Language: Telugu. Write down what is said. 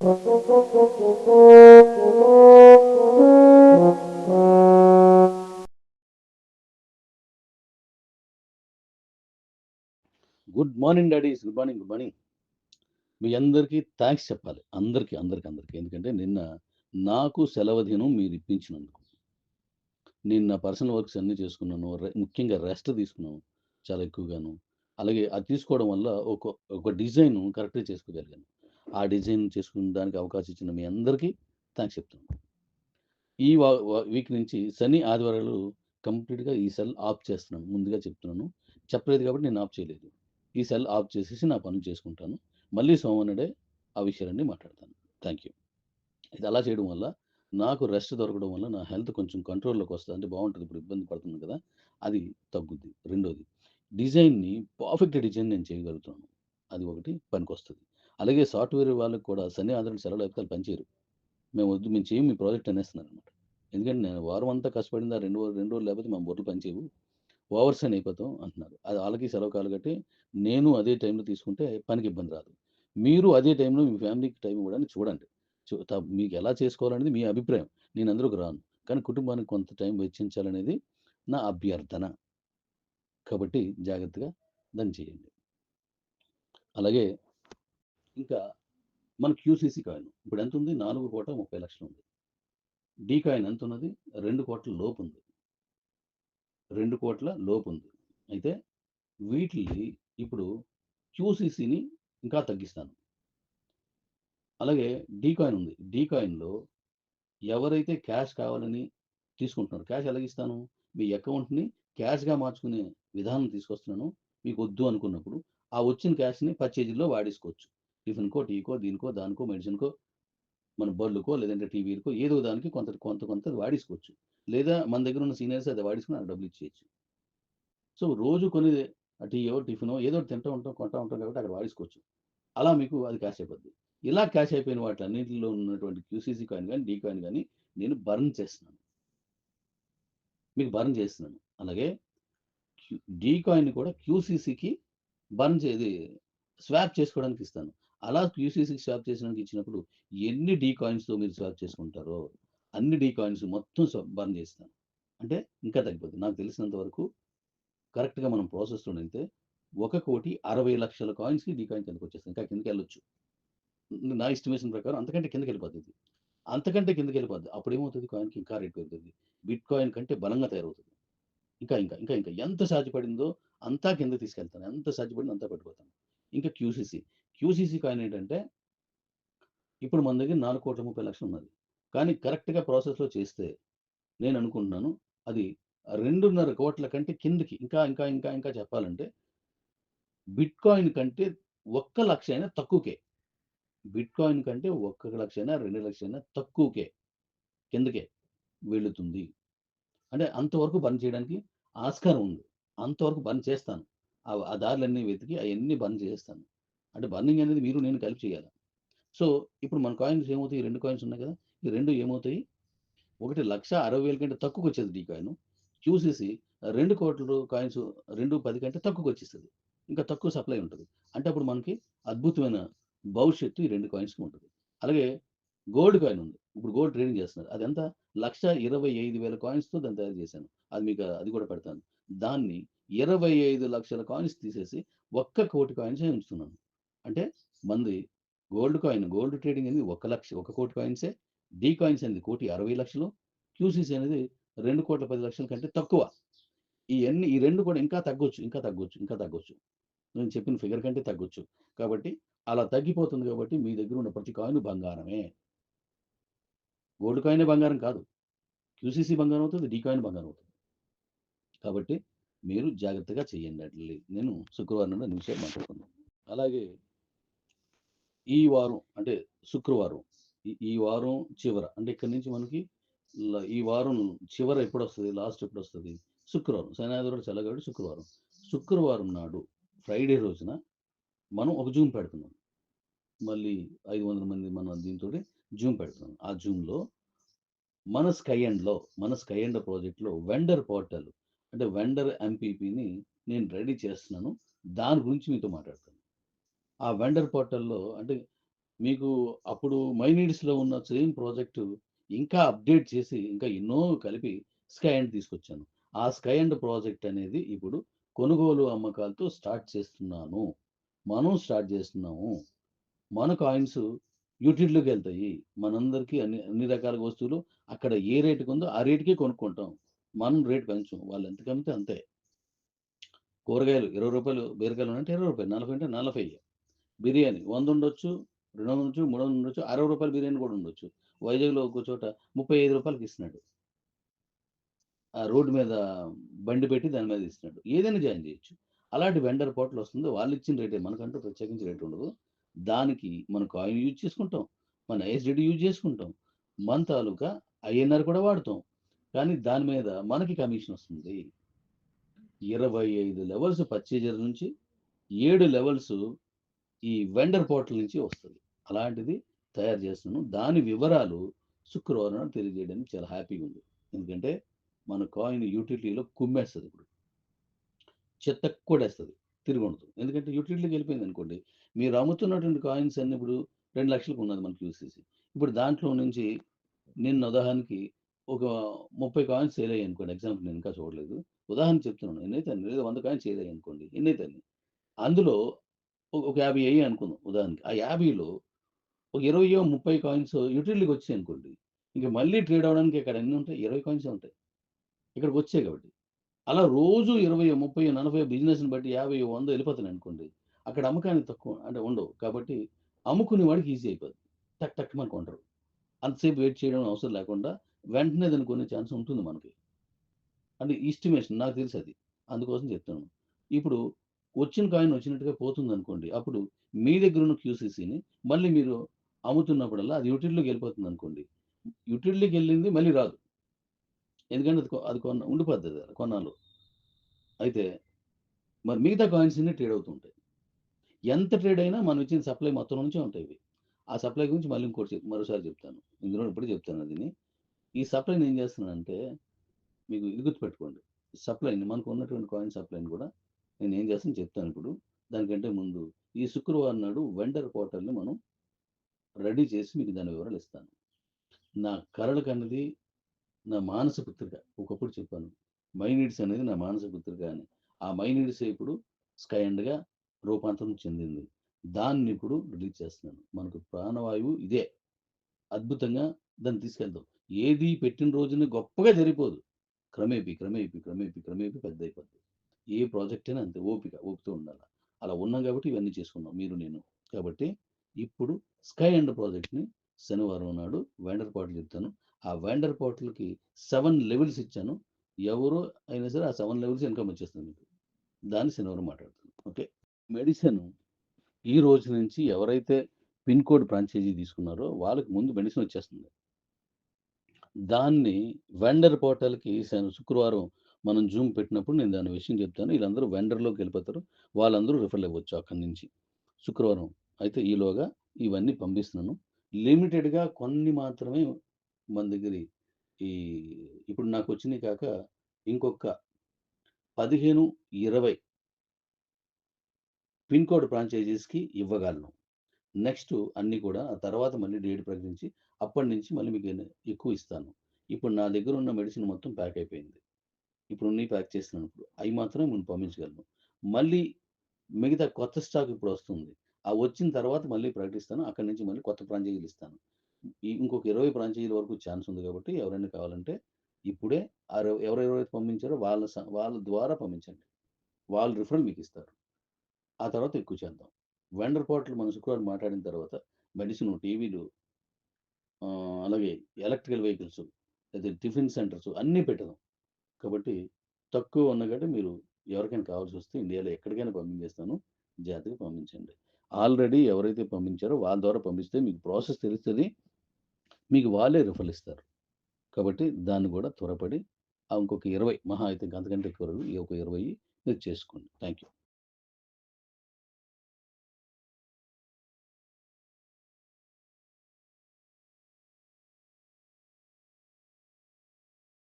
Good morning daddies. Good morning. Good morning. మీ అందరికీ థ్యాంక్స్ చెప్పాలి. అందరికీ. ఎందుకంటే నిన్న నాకు సెలవు దినం మీరు ఇప్పించినందుకు. నేను నా పర్సనల్ వర్క్స్ అన్నీ చేసుకున్నాను. ముఖ్యంగా రెస్ట్ తీసుకున్నాను చాలా ఎక్కువగాను. అలాగే అది తీసుకోవడం వల్ల ఒక డిజైన్ కరెక్ట్‌గా చేసుకోగలిగాను. ఆ డిజైన్ చేసుకునే దానికి అవకాశం ఇచ్చిన మీ అందరికీ థ్యాంక్స్ చెప్తున్నాను. ఈ వ వ వీక్ నుంచి శని, ఆదివారాలు కంప్లీట్‌గా ఈ సెల్ ఆఫ్ చేస్తున్నాను. ముందుగా చెప్తున్నాను. చెప్పలేదు కాబట్టి నేను ఆఫ్ చేయలేదు. ఈ సెల్ ఆఫ్ చేసేసి నా పనులు చేసుకుంటాను. మళ్ళీ సోమవారం ఆ విషయాలన్నీ మాట్లాడతాను. Thank you. ఇది అలా చేయడం వల్ల నాకు రెస్ట్ దొరకడం వల్ల నా హెల్త్ కొంచెం కంట్రోల్‌లోకి వస్తది. అంటే బావుంటది. ఇప్పుడు ఇబ్బంది పడుతున్నాను కదా! అది తగ్గుద్ది. రెండోది డిజైన్‌ని పర్ఫెక్ట్ డిజైన్ నేను చేయగలుగుతున్నాను. అది ఒకటి పనికొస్తది. అలాగే సాఫ్ట్‌వేర్ వాళ్ళకి కూడా శని, ఆదివారం సెలవు లేకపోతే ఆళ్ళు పనిచేయరు. మేము చేయము మీ ప్రాజెక్ట్ అనేస్తున్నారనమాట. ఎందుకంటే నేను వారం అంతా కష్టపడింది ఆ 2 రోజులు లేకపోతే మా బుర్రలు పనిచేయవు. ఓవర్స్ అని అయిపోతాం అంటున్నారు. అది ఆళ్ళకి సెలవు కాదు కాబట్టి నేను అదే టైంలో తీసుకుంటే పనికి ఇబ్బంది రాదు. మీరు అదే టైంలో మీ ఫ్యామిలీకి టైం ఇవ్వడానికి చూడండి. మీకు ఎలా చేసుకోవాలనేది మీ అభిప్రాయం. నేను అందులోకి రాను. కానీ కుటుంబానికి కొంత టైం వెచ్చించాలనేది నా అభ్యర్థన. కాబట్టి జాగ్రత్తగా దాన్ని చేయండి. అలాగే ఇంకా మన క్యూసీసీ కాయిన్ ఇప్పుడు ఎంతుంది? 4,30,00,000 ఉంది. డీ కాయిన్ ఎంతున్నది? 2,00,00,000 లోపుంది. 2,00,00,000 లోపుంది. అయితే వీటిల్ని ఇప్పుడు క్యూసీసీని ఇంకా తగ్గిస్తాను. అలాగే డీ కాయిన్ ఉంది. డీ కాయిన్‌లో ఎవరైతే క్యాష్ కావాలని తీసుకుంటున్నారో క్యాష్ ఎలాగిస్తాను? మీ అకౌంట్‌ని క్యాష్‌గా మార్చుకునే విధానం తీసుకొస్తున్నాను. మీకొద్దు అనుకున్నప్పుడు ఆ వచ్చిన క్యాష్‌ని పర్చేజ్‌లో వాడేసుకోవచ్చు. టిఫిన్‌కో, టీకో, దీనికో, దానికో, మెడిసిన్‌కో, మన బళ్ళుకో, లేదంటే టీవీలకో ఏదో దానికి కొంత వాడేసుకోవచ్చు. లేదా మన దగ్గర ఉన్న సీనియర్స్ అది వాడేసుకొని ఆళ్ళకి డబ్బులు ఇచ్చేయొచ్చు. సో, రోజు కొనేదే టీయో, టిఫినో ఏదో ఒకటి తింటూ ఉంటాం, కొంటా ఉంటాం కాబట్టి అక్కడ వాడేసుకోవచ్చు. అలా మీకు అది క్యాష్ అయిపోద్ది. ఇలా క్యాష్ అయిపోయిన వాటిలన్నిటిలో ఉన్నటువంటి క్యూసీసీ కాయిన్ గాని, డీ కాయిన్ గాని నేను బర్న్ చేస్తున్నాను. మీకు బర్న్ చేస్తున్నాను. అలాగే డీ కాయిన్‌ని కూడా క్యూసీసీకి బర్న్ చేది స్వాప్ చేసుకోవడానికి ఇస్తాను. అలా క్యూసీసీకి స్వాప్ చేసినందుకు ఇచ్చినప్పుడు ఎన్ని డీ కాయిన్స్‌తో మీరు స్వాప్ చేసుకుంటారో అన్ని డీ కాయిన్స్ మొత్తం బర్న్ చేస్తాను. అంటే ఇంకా తగ్గిపోద్ది. నాకు తెలిసినంత వరకు కరెక్ట్‌గా మనం ప్రాసెస్‌లోనైతే 1,60,00,000 కాయిన్స్‌కి డీ కాయిన్ కిందకొచ్చేస్తాయి. ఇంకా కిందకెళ్ళొచ్చు. నా ఎస్టిమేషన్ ప్రకారం అంతకంటే కిందకెళ్ళిపోద్ది ఇది. అంతకంటే కిందకెళ్ళిపోద్ది. అప్పుడేమవుతది కాయిన్‌కి ఇంకా రేట్ పెరుగుతది. బిట్ కాయిన్ కంటే బలంగా తయారవుతది. ఇంకా ఎంత సాధ్యపడిందో అంతా కిందకి తీసుకెళ్తాను. ఎంత సాధ్యపడిందో అంతా పట్టుకుపోతాను. ఇంకా క్యూసీసీ. క్యూసీసీ కాయిన్ ఏంటంటే ఇప్పుడు మన దగ్గర 4,30,00,000 ఉన్నది. కానీ కరెక్ట్‌గా ప్రాసెస్‌లో చేస్తే నేను అనుకుంటున్నాను అది 2,5,00,00,000 కంటే కిందకి ఇంకా చెప్పాలంటే బిట్‌కాయిన్ కంటే 1,00,000 అయినా తక్కువకే. బిట్‌కాయిన్ కంటే 1,00,000 అయినా, 2,00,000 అయినా తక్కువకే. కిందకే వెళుతుంది. అంటే అంతవరకు బర్న్ చేయడానికి ఆస్కారం ఉంది. అంతవరకు బర్న్ చేస్తాను. ఆ దారులన్నీ వెతికి అయన్నీ బర్న్ చేసేస్తాను. అంటే బర్నింగ్ అనేది మీరు నేను కలిపి చేయాల. సో, ఇప్పుడు మన కాయిన్స్ ఏమవుతాయి? ఈ 2 కాయిన్స్ ఉన్నాయి కదా! ఈ 2 ఏమవుతాయి? ఒకటి 1,60,000 కంటే తక్కువకొచ్చేది డీ కాయిను. క్యూసీసీ 2,00,00,000 కాయిన్స్ 2,10 కంటే తక్కువకొచ్చేస్తది. ఇంకా తక్కువ సప్లై ఉంటది. అంటే అప్పుడు మనకి అద్భుతమైన భవిష్యత్తు ఈ 2 కాయిన్స్‌కి ఉంటది. అలాగే గోల్డ్ కాయిన్ ఉంది. ఇప్పుడు గోల్డ్ ట్రేడింగ్ చేస్తున్నారు. అదెంత 1,25,000 కాయిన్స్‌తో దాన్ని తయారు చేశాను. అది మీకు అది కూడా పెడతాను. దాన్ని 25,00,000 కాయిన్స్ తీసేసి 1,00,00,000 కాయిన్సే ఉంచుతున్నాను. అంటే మనది గోల్డ్ ట్రేడింగ్ అనేది 1,00,000 1,00,00,000 కాయిన్సే. డీ కాయిన్స్ అనేది 1,60,00,000 క్యూసీసీ అనేది 2,10,00,000 కంటే తక్కువ. ఈ 2 కూడా ఇంకా తగ్గొచ్చు. నేను చెప్పిన ఫిగర్ కంటే తగ్గొచ్చు. కాబట్టి అలా తగ్గిపోతుంది కాబట్టి మీ దగ్గర ఉన్న ప్రతి కాయిన్ బంగారమే. గోల్డ్ కాయినే బంగారం కాదు. క్యూసీసీ బంగారం అవుతది. డీ కాయిన్ బంగారం అవుతది. కాబట్టి మీరు జాగ్రత్తగా చేయండి ఆటిల్ని. నేను శుక్రవారం నాడు అన్ని విషయాలు మాట్లాడుకుందాం. అలాగే ఈ వారం అంటే శుక్రవారం ఈ వారం చివర అంటే ఇక్కడి నుంచి మనకి ఈ వారం చివర ఎప్పుడొస్తది? లాస్ట్ ఎప్పుడొస్తది? శుక్రవారం. శని, ఆదివారం సెలవు కాబట్టి శుక్రవారం. శుక్రవారం నాడు ఫ్రైడే రోజున మనం ఒక జూమ్ పెడుతున్నాం. మళ్ళీ 500 మంది మన దీనితోటి జూమ్ పెడుతున్నాం. ఆ జూమ్‌లో మన స్కై ఎండ్ ప్రాజెక్ట్‌లో వెండర్ పోర్టల్ అంటే వెండర్ ఎంపీపీని నేను రెడీ చేస్తున్నాను. దాని గురించి మీతో మాట్లాడతాను. ఆ వెండర్ పోర్టల్‌లో అంటే మీకు అప్పుడు మై నీడ్స్‌లో ఉన్న సేమ్ ప్రాజెక్టు ఇంకా అప్‌డేట్ చేసి, ఇంకా ఎన్నో కలిపి స్కై అండ్ తీసుకొచ్చాను. ఆ స్కై అండ్ ప్రాజెక్ట్ అనేది ఇప్పుడు కొనుగోలు, అమ్మకాలతో స్టార్ట్ చేస్తున్నాను. మనం స్టార్ట్ చేస్తున్నాము. మన కాయిన్స్ యూటిలిటీలోకెళ్తాయి. మనందరికీ అన్ని అన్ని రకాల వస్తువులు అక్కడ ఏ రేటుకుందో ఆ రేటుకే కొనుక్కుంటాం. మనం రేట్ పెంచం. వాళ్ళు ఎంత కమ్మితే అంతే. కూరగాయలు రూ. 20 బీరకాయలు అంటే రూ. 20, 40 అంటే 40. బిర్యానీ 100 ఉండొచ్చు, 200 ఉండొచ్చు, 300 ఉండొచ్చు, రూ. 60 బిర్యానీ కూడా ఉండొచ్చు. వైజాగ్‌లో ఒక్కో చోట రూ. 35కి ఇస్తున్నాడు. ఆ రోడ్డు మీద బండి పెట్టి దాని మీద ఇస్తున్నాడు. ఏదైనా జాయిన్ చేయొచ్చు. అలాంటి వెండర్ పోర్టల్ వస్తుంది. వాళ్ళు ఇచ్చిన రేటే మనకంటూ ప్రత్యేకించి రేట్ ఉండదు. దానికి మన కాయిన్ యూజ్ చేసుకుంటాం. మన ఐఎస్‌డిడి యూజ్ చేసుకుంటాం. మన తాలూకా ఐఎన్ఆర్ కూడా వాడతాం. కానీ దాని మీద మనకి కమిషన్ వస్తుంది. 25 లెవెల్స్ పర్చేజర్ నుంచి 7 లెవెల్స్ ఈ వెండర్ పోర్టల్ నుంచి వస్తది. అలాంటిది తయారు చేస్తున్నాను. దాని వివరాలు శుక్రవారం నాడు తెలియజేయడానికి చాలా హ్యాపీగా ఉంది. ఎందుకంటే మన కాయిన్ యూటిలిటీలో కుమ్మేస్తది ఇప్పుడు. చెత్తకు కొడేస్తది. తిరిగుండదు. ఎందుకంటే యూటిలిటీకి వెళ్ళిపోయిందనుకోండి, మీరు అమ్ముతున్నటువంటి కాయిన్స్ అన్నీ ఇప్పుడు 2,00,000కి ఉన్నది మనకి యూసీసీ. ఇప్పుడు దాంట్లో నుంచి నిన్న ఉదాహరణకి ఒక 30 కాయిన్స్ సేల్ అయ్యాయనుకోండి. ఎగ్జాంపుల్ నేను ఇంకా చూడలేదు. ఉదాహరణకు చెప్తున్నాను. ఎన్నైతాయని లేదా 100 కాయిన్స్ సేల్ అయ్యాయనుకోండి. ఎన్నైతాయని? అందులో ఒక 50 అయ్యాయనుకుందాం ఉదాహరణకి. ఆ 50లో ఒక 20, 30 కాయిన్స్ యూటిలిటీకి వచ్చాయనుకోండి. ఇంక మళ్ళీ ట్రేడ్ అవ్వడానికి ఇక్కడ ఎన్ని ఉంటాయి? 20 కాయిన్సే ఉంటాయి. ఇక్కడికొచ్చాయి కాబట్టి. అలా రోజు 20, 30, 40 బిజినెస్‌ని బట్టి 50, 100 వెళ్ళిపోతున్నాయనుకోండి. అక్కడ అమ్మకానికి తక్కువ అంటే ఉండవు. కాబట్టి అమ్ముకునే వాడికి ఈజీ అయిపోద్ది. టక్ టక్‌మని కొంటారు. అంతసేపు వెయిట్ చేయడం అవసరం లేకుండా వెంటనే దాన్ని కొనే ఛాన్స్ ఉంటుంది మనకి. అంటే ఎస్టిమేషన్ నాకు తెలుసది. అందుకోసం చెప్తున్నాను. ఇప్పుడు వచ్చిన కాయిన్ వచ్చినట్టుగా పోతుందనుకోండి. అప్పుడు మీ దగ్గరున్న క్యూసీసీని మళ్ళీ మీరు అమ్ముతున్నప్పుడల్లా అది యూటిలిటీలోకి వెళ్ళిపోతుందనుకోండి. యూటిలిటీకెళ్ళింది మళ్ళీ రాదు. ఎందుకంటే అది ఉండిపోద్దది కొన్నాళ్ళు. అయితే మరి మిగతా కాయిన్స్ అన్నీ ట్రేడ్ అవుతూ ఉంటాయి. ఎంత ట్రేడ్ అయినా మనం ఇచ్చిన సప్లై మొత్తం నుంచే ఉంటాయి ఇవి. ఆ సప్లై గురించి మళ్ళీ మరోసారి చెప్తాను. ఇందులో ఇప్పుడే చెప్తాను దీన్ని. ఈ సప్లైని ఏం చేస్తున్నానంటే మీకు ఇది గుర్తుపెట్టుకోండి. సప్లైని మనకు ఉన్నటువంటి కాయిన్ సప్లైని కూడా నేనేం చేస్తానో చెప్తాను ఇప్పుడు. దానికంటే ముందు ఈ శుక్రవారం నాడు వెండర్ పోర్టల్‌ని మనం రెడీ చేసి మీకు దాని వివరాలు ఇస్తాను. నా కలలకన్నది నా మానస పుత్రిక. ఒకప్పుడు చెప్పాను. మై నీడ్స్ అనేది నా మానస పుత్రిక అని. ఆ మై నీడ్సే ఇప్పుడు స్కై ఎండ్‌గా రూపాంతరం చెందింది. దాన్నిప్పుడు రిలీజ్ చేస్తున్నాను. మనకు ప్రాణవాయువు ఇదే. అద్భుతంగా దాన్ని తీసుకెళ్దాం. ఏది పెట్టిన రోజున గొప్పగా జరిగిపోదు. క్రమేపీ, క్రమేపీ, క్రమేపీ, క్రమేపీ పెద్దయిపోద్ది. ఏ ప్రాజెక్ట్ అయినా అంతే ఓపికతో ఉండాల. అలా ఉన్నాం కాబట్టి ఇవన్నీ చేసుకున్నాం మీరు నేను. కాబట్టి ఇప్పుడు స్కై ఎండ్ ప్రాజెక్ట్‌ని శనివారం నాడు వెండర్ పోర్టల్ చెప్తాను. ఆ వెండర్ పోర్టల్‌కి 7 లెవెల్స్ ఇచ్చాను. ఎవరు అయినా సరే ఆ 7 లెవెల్స్ ఇన్‌కమ్ వచ్చేస్తుంది మీకు. దాన్ని శనివారం మాట్లాడతాను. ఓకే. మెడిసిన్ ఈ రోజు నుంచి ఎవరైతే పిన్ కోడ్ ఫ్రాంచైజీ తీసుకున్నారో వాళ్ళకి ముందు మెడిసిన్ వచ్చేస్తుంది. దాన్ని వెండర్ పోర్టల్‌కి శుక్రవారం మనం జూమ్ పెట్టినప్పుడు నేను దాని విషయం చెప్తాను. ఈళ్ళందరూ వెండర్‌లోకెళ్ళిపోతారు. వాళ్ళందరూ రిఫరల్ ఇవ్వచ్చు అక్కడి నుంచి. శుక్రవారం. అయితే ఈలోగా ఇవన్నీ పంపిస్తున్నాను. లిమిటెడ్‌గా కొన్ని మాత్రమే మన దగ్గరి ఈ ఇప్పుడు నాకొచ్చినియి కాక ఇంకొక 15, 20 పిన్ కోడ్ ఫ్రాంచైజీస్‌కి ఇవ్వగలను. నెక్స్టు అన్నీ కూడా ఆ తర్వాత మళ్ళీ డేట్ ప్రకటించి అప్పటినుంచి మళ్ళీ మీకు ఎక్కువ ఇస్తాను. ఇప్పుడు నా దగ్గరున్న మెడిసిన్ మొత్తం ప్యాక్ అయిపోయింది. ఇప్పుడున్నయి ప్యాక్ చేస్తున్నాను ఇప్పుడు. అయి మాత్రమే నేను పంపించగలను. మళ్ళీ మిగతా కొత్త స్టాక్ ఇప్పుడొస్తుంది. ఆ వచ్చిన తర్వాత మళ్ళీ ప్రకటిస్తాను. అక్కడి నుంచి మళ్ళీ కొత్త ఫ్రాంచైజీలు ఇస్తాను. ఇంకొక 20 ఫ్రాంచైజీల వరకు ఛాన్స్ ఉంది కాబట్టి ఎవరైనా కావాలంటే ఇప్పుడే ఎవరెవరైతే పంపించారో వాళ్ళ ద్వారా పంపించండి. వాళ్ళు రిఫరల్ మీకిస్తారు. ఆ తర్వాత ఎక్కువ చేద్దాం. వెండర్ పోర్టల్ మనం శుక్రవారం మాట్లాడిన తర్వాత మెడిసిను, టీవీలు అలాగే ఎలక్ట్రికల్ వెహికల్స్, అయితే టిఫిన్ సెంటర్స్ అన్నీ పెట్టదాం. కాబట్టి తక్కువ ఉన్న కాడ మీరు ఎవరికైనా కావాల్సొస్తే ఇండియాలో ఎక్కడికైనా పంపించేస్తాను. జాగ్రత్తగా పంపించండి. ఆల్రెడీ ఎవరైతే పంపించారో వాళ్ళ ద్వారా పంపిస్తే మీకు ప్రాసెస్ తెలుస్తది. మీకు వాళ్ళే రిఫరల్ ఇస్తారు. కాబట్టి దాన్ని కూడా త్వరపడి ఇంకొక 20 మహా అయితే ఇంక అంతకంటే ఎక్కువ రాదు. ఈ ఒక 20 మీరు చేసుకోండి. Thank you.